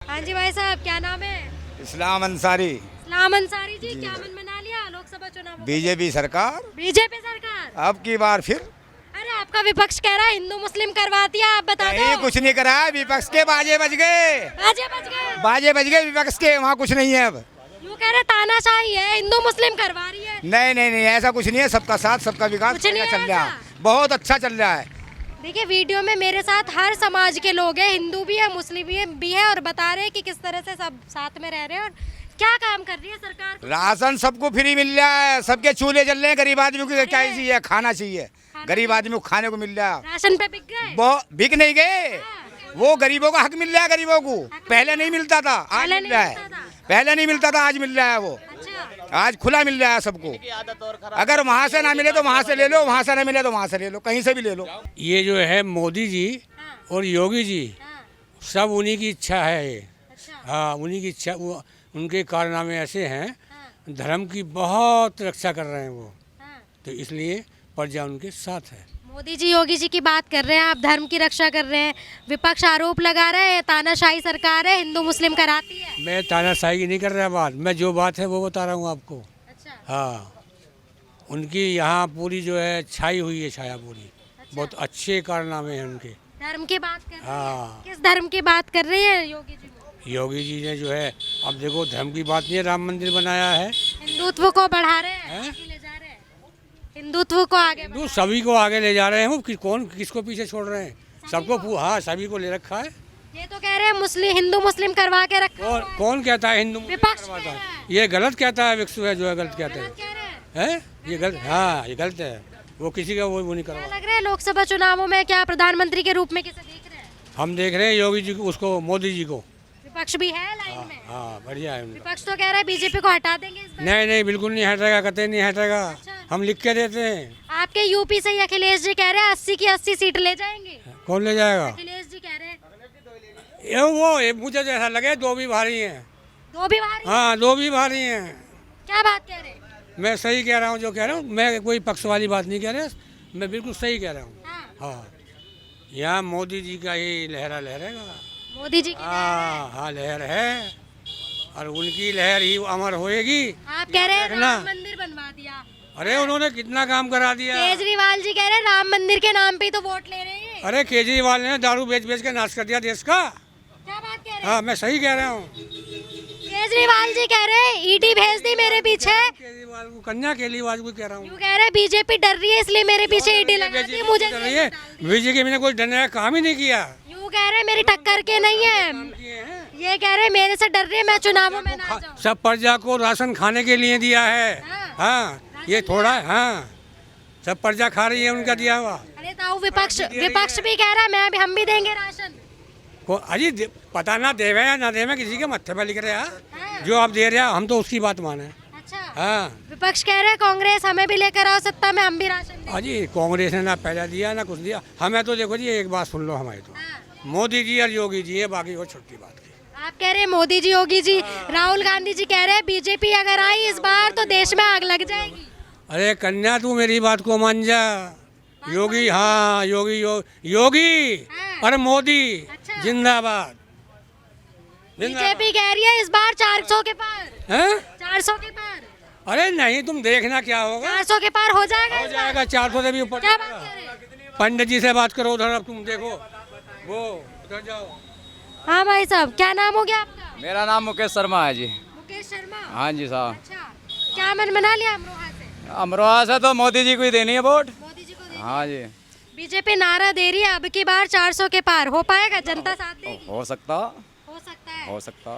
हाँ जी भाई साहब, क्या नाम है? इस्लाम अंसारी। इस्लाम अंसारी जी, क्या मन बना लिया लोकसभा चुनाव? बीजेपी सरकार बीजेपी सरकार। अब की बार फिर। अरे आपका विपक्ष कह रहा है हिंदू मुस्लिम करवा दिया, आप बता नहीं, दो। कुछ नहीं करा है, विपक्ष के बाजे बज गए। बाजे बज गए। बाजे बज गए विपक्ष के, वहाँ कुछ नहीं है अब। यूँ कह रहे तानाशाही है, हिंदू मुस्लिम करवा रही है। नहीं नहीं नहीं, ऐसा कुछ नहीं है। सबका साथ सबका विकास कुछ नहीं है चल रहा है, ऐसा। बहुत अच्छा चल रहा है। देखिए वीडियो में मेरे साथ हर समाज के लोग हैं, हिंदू भी है, मुस्लिम भी है, और बता रहे हैं कि किस तरह से सब साथ में रह रहे हैं और क्या काम कर रही है सरकार। राशन सबको फ्री मिल रहा है, सबके चूल्हे जल रहे हैं। गरीब आदमी को क्या चाहिए? खाना चाहिए। गरीब आदमी को खाने को मिल रहा है। राशन पे बिक गए। वो बिक नहीं गए, वो गरीबों का हक मिल रहा है। गरीबों को पहले नहीं मिलता था, आज पहले मिल रहा नहीं है। मिलता था। पहले नहीं मिलता था, आज मिल रहा है। वो अच्छा, आज खुला मिल रहा है सबको। अगर वहाँ से ना मिले तो वहाँ से ले लो, वहाँ से ना मिले तो वहाँ से ले लो, कहीं से भी ले लो। ये जो है मोदी जी हाँ, और योगी जी, हाँ, सब उन्हीं की इच्छा है ये। अच्छा, हाँ, उन्हीं की इच्छा, वो उनके कारनामे ऐसे हैं, हाँ, धर्म की बहुत रक्षा कर रहे हैं वो, हाँ। तो इसलिए प्रजा उनके साथ है। मोदी जी योगी जी की बात कर रहे हैं, आप धर्म की रक्षा कर रहे हैं। विपक्ष आरोप लगा रहा है तानाशाही सरकार है, हिंदू मुस्लिम कराती है। मैं तानाशाही की नहीं कर रहा बात, मैं जो बात है वो बता रहा हूँ आपको। अच्छा, हाँ, उनकी यहाँ पूरी जो है छाई हुई है, छाया पूरी। बहुत अच्छे कारनामे हैं उनके। धर्म की बात कर रहे हैं। हाँ, किस धर्म की बात कर रही है योगी जी? योगी जी ने जो है, अब देखो धर्म की बात नहीं है, राम मंदिर बनाया है। हिंदुत्व को बढ़ा रहे हैं, हैं? आगे ले जा रहे हैं, हिंदुत्व को आगे हिंदू सभी को आगे ले जा रहे हैं, वो कौन किसको पीछे छोड़ रहे हैं? सबको हाँ, सभी को ले रखा है। ये तो कह रहे हैं मुस्लिम हिंदू मुस्लिम करवा के रखा और है। कौन कहता है हिंदू मुस्लिम विपक्ष करवाता कह रहा है? है। ये गलत कहता है, विक्सु है जो है गलत कहता गलत कह रहे हैं। है। ये गलत, हाँ ये गलत है, वो किसी का वो नहीं क्या करवा। लग रहा है लोकसभा चुनावों में क्या प्रधानमंत्री के रूप में किसे देख रहे हैं? हम देख रहे हैं योगी जी को, उसको, मोदी जी को। विपक्ष भी है लाइन में। हाँ, बढ़िया है उनका। विपक्ष तो कह रहा है बीजेपी को हटा देंगे इस बार। नहीं नहीं, बिल्कुल नहीं हटेगा, कतई नहीं हटेगा। अच्छा। हम लिख के देते हैं। आपके यूपी से ही अखिलेश जी कह रहे हैं 80 की 80 सीट ले जाएंगे। कौन ले जाएगा? अखिलेश जी कह रहे हैं ये मुझे जैसा लगे दो भी भारी हैं। दो भी भारी। हाँ, दो भी भारी हैं। क्या बात कह रहे हैं? मैं सही कह रहा हूँ जो कह रहा हूँ, मैं कोई पक्ष वाली बात नहीं कह रहा, मैं बिल्कुल सही कह रहा हूँ। हाँ, हाँ, यहाँ मोदी जी का ही लहरा लहरेगा। मोदी जी की हाँ हाँ, लहर है, और उनकी लहर ही अमर होएगी। आप कह रहे हैं रखना। राम मंदिर बनवा दिया। अरे उन्होंने कितना काम करा दिया। केजरीवाल जी कह रहे हैं राम मंदिर के नाम पे ही तो वोट ले रहे हैं। अरे केजरीवाल ने दारू बेच बेच के नाश कर दिया देश का। क्या बात कह रहे हैं? हाँ, मैं सही कह रहा हूँ। केजरीवाल जी कह रहे हैं ईडी भेज दी मेरे पीछे। केजरीवाल को, कन्या केजरीवाल को कह रहा हूँ। यूँ कह रहे हैं बीजेपी डर रही है इसलिए मेरे पीछे ईडी लगा दी मुझे। बीजेपी ने कोई डरने का काम ही नहीं किया। यूँ कह रहे हैं मेरी टक्कर के नहीं है, किए हैं। ये कह रहे हैं मेरे से डर रही है, मैं चुनावों में ना जाऊं। सब प्रजा को राशन खाने के लिए दिया है। हाँ। हाँ, ये थोड़ा, हाँ, सब प्रजा खा रही है उनका दिया हुआ। अरे ताऊ विपक्ष विपक्ष भी कह रहा है मैं भी हम भी देंगे राशन। अजी पता ना देवे या ना देवे, किसी के मत्थे पर लिख रहे हैं। हाँ। जो आप दे रहे हैं हम तो उसकी बात माने। अच्छा, हाँ, विपक्ष कह रहे हैं कांग्रेस हमें भी लेकर आओ सत्ता में, हम भी राशन देंगे। अजी कांग्रेस ने ना पहला दिया ना कुछ दिया हमें। तो देखो जी, एक बात सुन लो हमारी, तो हाँ। मोदी जी और योगी जी है, बाकी वो छोटी बात की। आप कह रहे हैं मोदी जी योगी जी, राहुल गांधी जी कह रहे हैं बीजेपी अगर आई इस बार तो देश में आग लग जाएगी। अरे कन्या, तू मेरी बात को मान जा। योगी, हाँ योगी, योगी हाँ। और मोदी अच्छा। जिंदाबाद। बीजेपी कह रही है इस बार 400 के पार, हैं? 400 के पार, अरे नहीं, तुम देखना क्या होगा। 400 के पार हो जाएगा हो इस बार। जाएगा, 400 से भी ऊपर क्या बात जाएगा। कर रहे हैं? पंडित जी से बात करो उधर, अब तुम देखो वो उधर जाओ। हाँ भाई साहब, क्या नाम हो गया आपका? मेरा नाम मुकेश शर्मा है जी। मुकेश शर्मा। हाँ जी साहब। अच्छा, क्या मन बना लिया अमरोहा से? अमरोहा से तो मोदी जी को ही देनी है वोट। मोदी जी को देंगे। हाँ जी, बीजेपी नारा दे रही है अब की बार 400 के पार, हो पाएगा? जनता साथ देगी? हो सकता, हो सकता है। हो सकता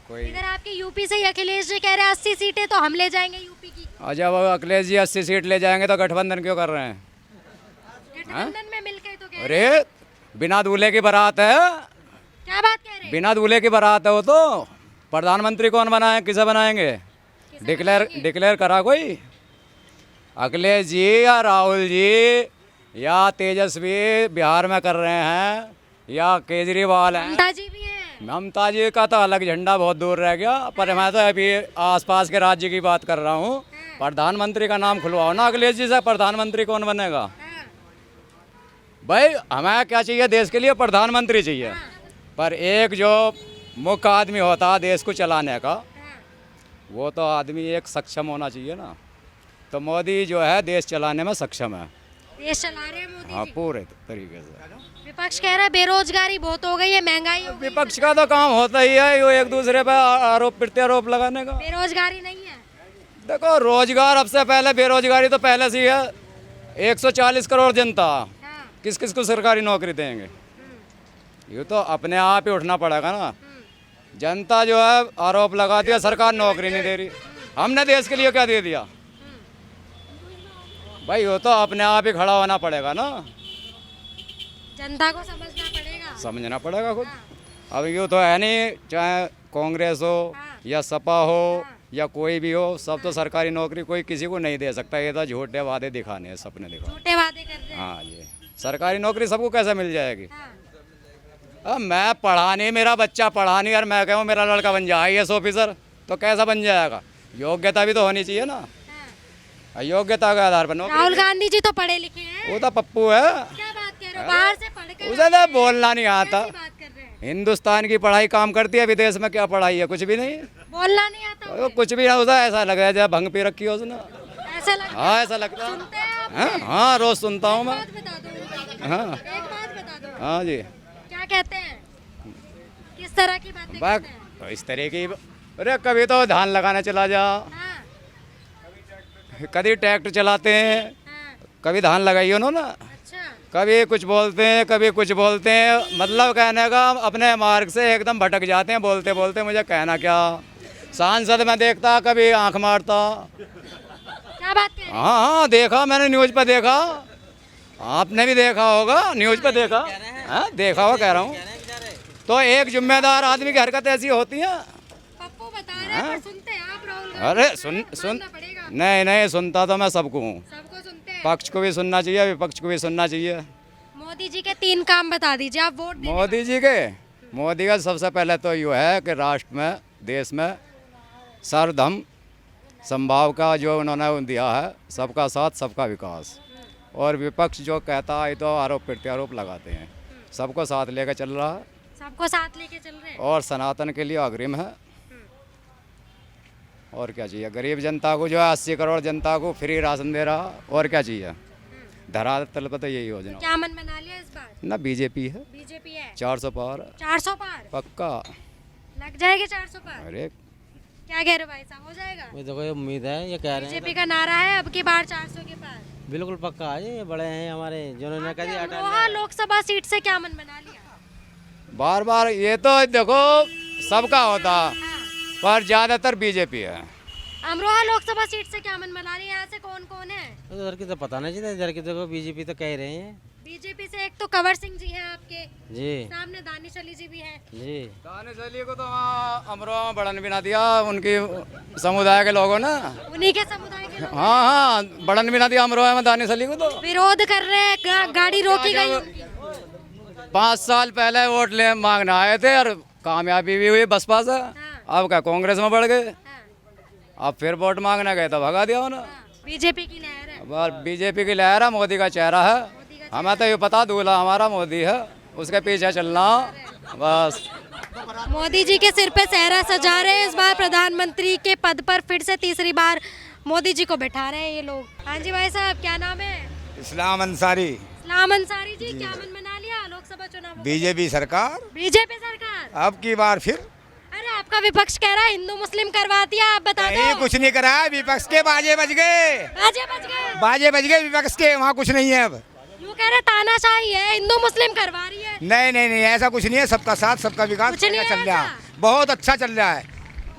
कोई। इधर आपके यूपी से ही अखिलेश जी कह रहे हैं 80 सीटें तो हम ले जाएंगे यूपी की। और जब अखिलेश जी 80 सीट ले जाएंगे तो गठबंधन क्यों कर रहे हैं? गठबंधन में मिलकर तो कह रहे अरे बिना दूल्हे की बारात है, हैं। क्या बात कह रहे हैं? बिना दूल्हे की बारात है वो तो। प्रधानमंत्री कौन बनाए, किसे बनाएंगे? डिक्लेयर करा कोई? अखिलेश जी या राहुल जी या तेजस्वी बिहार में कर रहे हैं, या केजरीवाल हैं। ममता जी भी हैं। ममता जी का तो अलग झंडा बहुत दूर रह गया, पर मैं तो अभी आसपास के राज्य की बात कर रहा हूँ। प्रधानमंत्री का नाम खुलवाओ ना अखिलेश जी से, प्रधानमंत्री कौन बनेगा? हाँ। भाई हमें क्या चाहिए देश के लिए? प्रधानमंत्री चाहिए। पर एक जो मुख्य आदमी होता देश को चलाने का, हाँ, वो तो आदमी एक सक्षम होना चाहिए ना। तो मोदी जो है देश चलाने में सक्षम है। देश चला रहे हैं मोदी हाँ, जी। पूरे तरीके से। विपक्ष कह रहा है बेरोजगारी बहुत हो गई है, महंगाई हो गई है। विपक्ष का तो काम होता ही है वो एक दूसरे पर आरोप प्रत्यारोप लगाने का। बेरोजगारी नहीं है। देखो रोजगार अब से पहले, बेरोजगारी तो पहले से ही है। 140 करोड़ जनता, हाँ, किस किस को सरकारी नौकरी देंगे? ये तो अपने आप ही उठना पड़ेगा ना। जनता जो है आरोप लगाती है सरकार नौकरी नहीं दे रही। हमने देश के लिए क्या दे दिया भाई? वो तो अपने आप ही खड़ा होना पड़ेगा ना, जनता को समझना पड़ेगा। समझना पड़ेगा खुद। अब ये तो है नहीं, चाहे कांग्रेस हो या सपा हो या कोई भी हो, सब तो सरकारी नौकरी कोई किसी को नहीं दे सकता। ये तो झूठे वादे दिखाने हैं, सपने दिखाने। झूठे वादे कर रहे हैं। हाँ, ये सरकारी नौकरी सबको कैसे मिल जाएगी? हाँ, अब मैं पढ़ा नहीं, मेरा बच्चा पढ़ा नहीं और मैं कहूँ मेरा लड़का बन जाए IAS ऑफिसर, तो कैसा बन जाएगा? योग्यता भी तो होनी चाहिए ना। हाँ। योग्यता के आधार पर नौकरी। राहुल गांधी जी तो पढ़े लिखे हैं। वो तो पप्पू है, क्या बात कर रहे हो? बाहर से पढ़ कर उसे तो बोलना नहीं आता। कैसी बात कर रहे हैं? हिंदुस्तान की पढ़ाई काम करती है, विदेश में क्या पढ़ाई है? कुछ भी नहीं। बोलना नहीं आता वो कुछ भी ना, उसे ऐसा लग रहा है जब भंग पी रखी हो उसने। ऐसा लगता है। हाँ, ऐसा लगता है। सुनते हैं आप? हाँ हाँ, रोज सुनता हूँ मैं। बात बता दो। हाँ एक बात बता दो। हाँ जी। क्या कहते हैं? किस तरह की बातें बात करते हैं? तो इस तरह की, अरे कभी तो धान लगाने चला जा, हाँ, कभी ट्रैक्टर चलाते हैं, हाँ, कभी धान लगाई उन्होंने, अच्छा, कभी कुछ बोलते हैं, कभी कुछ बोलते हैं। मतलब कहने का अपने मार्ग से एकदम भटक जाते हैं बोलते बोलते। मुझे कहना क्या, सांसद में देखता कभी आंख मारता। क्या बात कह रहे हैं? हाँ हाँ, देखा मैंने, न्यूज़ पे देखा, आपने भी देखा होगा, न्यूज़ पे देखा। हाँ, देखा हुआ कह रहा हूँ। तो एक जिम्मेदार आदमी की हरकत ऐसी होती है। पप्पू बता रहे हैं, पर सुनते हैं आप राहुल गांधी? अरे सुन मानना पड़ेगा। नहीं नहीं, सुनता तो मैं सबको हूँ। सबको सुनते हैं। पक्ष को भी सुनना चाहिए, विपक्ष को भी सुनना चाहिए। मोदी जी के 3 काम बता दीजिए, आप वोट देने मोदी जी के, मोदी का सबसे पहले तो ये है कि राष्ट्र में, देश में सर्वधर्म समभाव का जो उन्होंने दिया है, सबका साथ सबका विकास। और विपक्ष जो कहता है तो आरोप प्रत्यारोप लगाते हैं। सबको साथ लेकर चल रहा है सबको साथ लेके चल रहे हैं। और सनातन के लिए अग्रिम है। और क्या चाहिए? गरीब जनता को जो है 80 करोड़ जनता को फ्री राशन दे रहा, और क्या चाहिए? धरातल पर तो यही योजना। क्या मन बना लिया इस बार? ना बीजेपी है, बीजेपी है। 400 पार 400 पार पक्का। लग जाएगा 400 पार। अरे क्या कह रहे हो भाई साहब, हो जाएगा? ये देखो, ये उम्मीद है, ये कह रहे हैं बीजेपी का नारा है अब की बार 400 के पार। बिल्कुल पक्का है। ये बड़े हैं हमारे, जिन्होंने कह दिया अमरोहा लोकसभा सीट से क्या मन बना लिया? बार बार ये तो देखो सबका होता, पर ज़्यादातर बीजेपी है। अमरोहा लोकसभा सीट से क्या मन बना लिया? यहाँ से कौन कौन है? इधर की तो पता नहीं चलता। इधर की देखो बीजेपी तो कह रहे हैं बीजेपी से एक तो कंवर सिंह जी हैं आपके जी सामने, दानिश अली जी भी हैं। जी। दानिश अली को तो अमरोहा में बढ़न भी ना दिया उनकी समुदाय के लोगों ने। उन्हीं के समुदाय के लोग हाँ हाँ, बढ़न भी ना दिया अमरोहा में दानिश अली को। तो विरोध कर रहे हैं, गाड़ी रोकी गई उनकी। 5 साल पहले वोट ले मांगने आए थे और कामयाबी भी हुई बसपा से। अब क्या कांग्रेस में बढ़ गए, अब फिर वोट मांगने गए तो भगा दिया उन्होंने। बीजेपी की लहर है। अब बीजेपी की लहर है, मोदी का चेहरा है। हमें तो ये पता दूल्हा हमारा मोदी है, उसके पीछे चलना बस। मोदी जी के सिर पे सेहरा सजा रहे हैं। इस बार प्रधानमंत्री के पद पर फिर से तीसरी बार मोदी जी को बैठा रहे हैं ये लोग। हाँ जी भाई साहब, क्या नाम है? इस्लाम अंसारी। इस्लाम अंसारी जी, क्या मन बना लिया लोकसभा चुनाव में? बीजेपी सरकार बीजेपी सरकार। अब की बार फिर। अरे आपका विपक्ष कह रहा है हिंदू मुस्लिम करवा दिया, आप बता नहीं, दो। कुछ नहीं करा है, विपक्ष के बाजे बज गए। बाजे बज गए। बाजे बज गए विपक्ष के, वहाँ कुछ नहीं है। अब यूँ कह रहे तानाशाही है, हिंदू मुस्लिम करवा रही है। नहीं नहीं नहीं, ऐसा कुछ नहीं है। सबका साथ सबका विकास कुछ नहीं है चल रहा ऐसा। है, बहुत अच्छा चल रहा है।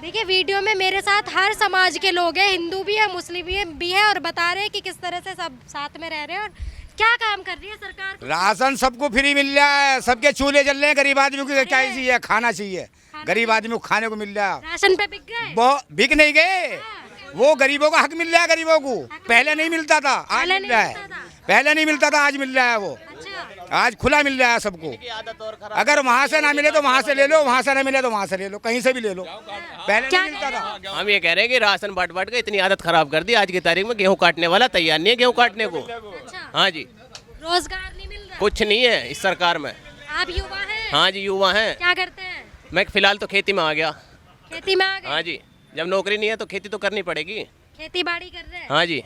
देखिए वीडियो में मेरे साथ हर समाज के लोग हैं, हिंदू भी है, मुस्लिम भी है, और बता रहे हैं कि किस तरह से सब साथ में रह रहे हैं और क्या काम कर रही है सरकार। राशन सबको फ्री मिल रहा है, सबके चूल्हे जल रहे हैं। गरीब आदमी को क्या चाहिए? खाना चाहिए। गरीब आदमी को खाने को मिल रहा है। राशन पे बिक गए। वो बिक नहीं गए, वो गरीबों का हक मिल रहा है। गरीबों को पहले नहीं मिलता था, आज पहले मिल नहीं रहा मिलता है। था। पहले नहीं मिलता था, आज मिल रहा है। वो अच्छा, आज खुला मिल रहा है सबको। अगर वहाँ से ना मिले तो वहाँ से ले लो, वहाँ से ना मिले तो वहाँ से ले लो, कहीं से भी ले लो। पहले क्या नहीं मिलता था। हम ये कह रहे हैं कि राशन बांट बांट के इतनी आदत खराब कर दी, आज की तारीख में गेहूं काटने वाला तैयार नहीं है गेहूं काटने को। अच्छा, हाँ जी, रोजगार नहीं मिल रहा। कुछ नहीं है इस सरकार में। आप युवा हैं? हाँ जी, युवा हैं। क्या करते हैं? मैं फिलहाल तो खेती में आ गया। खेती में आ गए? हाँ जी, जब नौकरी नहीं है तो खेती तो करनी पड़ेगी। खेती बाड़ी कर रहे हैं? हाँ जी,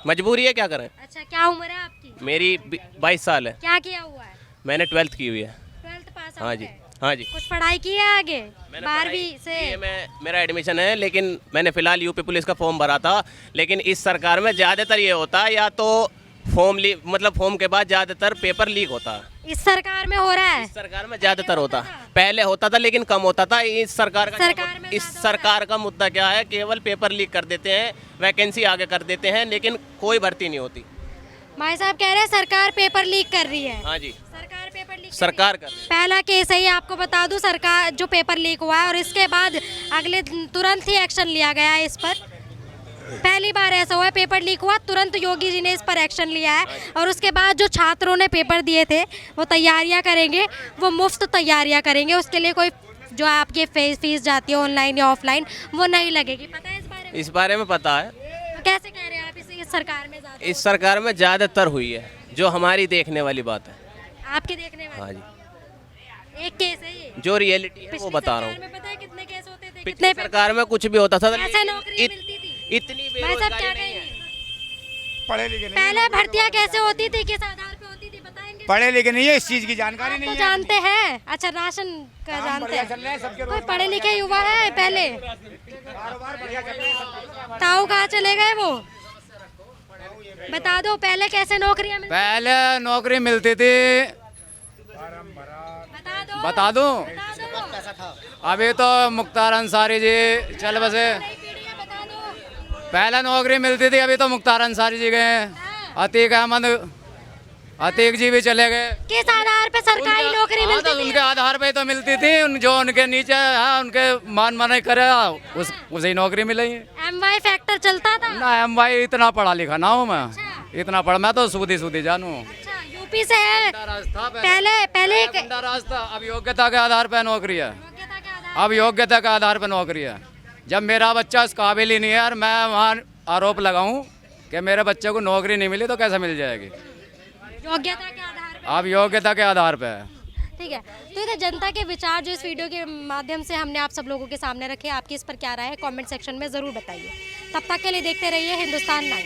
मजबूरी है, क्या करें। अच्छा, क्या उम्र है आपकी? मेरी 22 साल है। क्या किया हुआ है? मैंने 12th की हुई है। 12th पास हाँ आउट जी, है? हाँ जी। कुछ पढ़ाई की है आगे? मैंने 12वीं से? ये मेरा एडमिशन है, लेकिन मैंने फिलहाल यूपी पुलिस का फॉर्म भरा था। लेकिन इस सरकार में ज़्यादातर ये होता है, या तो फॉर्म के बाद ज़्यादातर पेपर लीक होता है। इस सरकार में हो रहा है? इस सरकार में ज़्यादातर होता है। पहले होता था लेकिन कम होता था। इस सरकार का मुद्दा क्या है, केवल पेपर लीक कर देते हैं, वैकेंसी आगे कर देते हैं, लेकिन कोई भर्ती नहीं होती। भाई साहब कह रहे हैं सरकार पेपर लीक कर रही है। हाँ जी, सरकार पेपर लीक सरकार कर रही है। पहला केस है ये, आपको बता दूं, सरकार जो पेपर लीक हुआ है और इसके बाद अगले तुरंत ही एक्शन लिया गया है इस पर। पहली बार ऐसा हुआ है, पेपर लीक हुआ तुरंत योगी जी ने इस पर एक्शन लिया है। और उसके बाद जो छात्रों ने पेपर दिए थे वो तैयारियां करेंगे, वो मुफ्त तैयारियां करेंगे, उसके लिए कोई जो आपकी फीस जाती है ऑनलाइन या ऑफलाइन वो नहीं लगेगी। पता है इस बारे में? इस बारे में पता है। तो कैसे कह रहे हैं आप इस सरकार में ज़्यादा? इस सरकार में ज़्यादातर हुई है, जो हमारी देखने वाली बात है। आपके देखने वाले? हाँ जी, एक केस है ये? जो रियलिटी है वो पिछली बता रहा सरकार हूँ। में पता है कितने केस होते थे? पिछली कितने सरकार में कुछ भी होता था, कैसे नौकरी मिलती थी? इतनी भाई साहब बेरोजगारी क्या नहीं है। कहेंगे? पढ़े लिखे नहीं पहले भर्तियां कैसे होती थी, किस आधार पे होती थी, बताएंगे? पढ़े लिखे नहीं है, इस चीज की जानकारी आप नहीं तो है। जानते हैं। अच्छा, राशन का काम जानते बढ़िया चल रहे हैं? हैं, सबके कोई रोजगार पढ़े लिखे युवा है पहले? कारोबार बढ़िया चल रहे हैं। ताऊ कहाँ चले गए वो? बता दो पहले कैसे नौकरियां मिलती? पहले नौकरी मिलती थी, बता दो। बता दूं, अभी तो मुख्तार अंसारी जी चल बसे। नई पीढ़ी है, बता दो। पहले नौकरी मिलती थी, अभी तो मुख्तार अंसारी जी गए, अतीक अहमद, अतीक जी भी चले गए। किस आधार पे सरकारी नौकरी हाँ, तो मिलती उनके आधार पे तो मिलती थी, जो उनके नीचे है उनके मान माने करे उसे नौकरी मिलेगी। MY फैक्टर चलता था? ना MY इतना पढ़ा लिखा ना हूँ मैं, इतना पढ़ा, मैं तो सूदी जानू। अच्छा, यूपी से है? रास्ता पहले रास्ता, अब योग्यता के आधार पे नौकरी है। योग्यता के आधार? अब योग्यता के आधार पे नौकरी है। जब मेरा बच्चा इस काबिल ही नहीं है और मैं वहाँ आरोप लगाऊं कि मेरे बच्चे को नौकरी नहीं मिली, तो कैसे मिल जाएगी? योग्यता के आधार पे? अब योग्यता के आधार पे है। ठीक है, तो ये जनता के विचार जो इस वीडियो के माध्यम से हमने आप सब लोगों के सामने रखे, आपकी इस पर क्या राय है कमेंट सेक्शन में ज़रूर बताइए। तब तक के लिए देखते रहिए हिंदुस्तान 9।